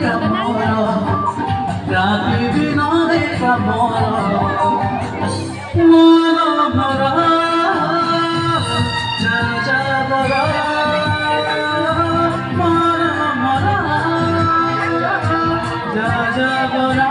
কামড় রাতি বিনয় কামড় মন ভরা যা যা বরা মন ভরা যা যা বরা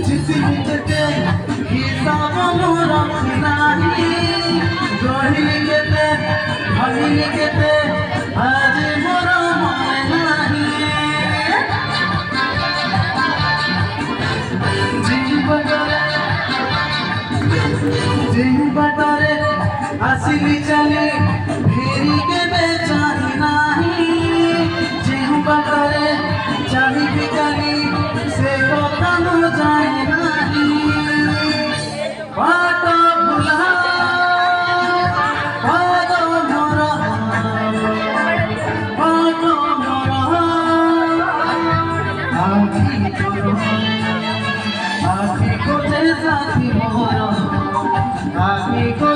जितने हिसाब रखनाही गढ़ी केते भागी केते आज मोर मन नाही बाटरे आसिली चली फेरी केबे चाही नाही जेहु बाटरे चाही बिकाली से कथा न जाए नाही बाट भुला बाट मोरा बाट मोरा आखी कोते साथी मोरा आखी को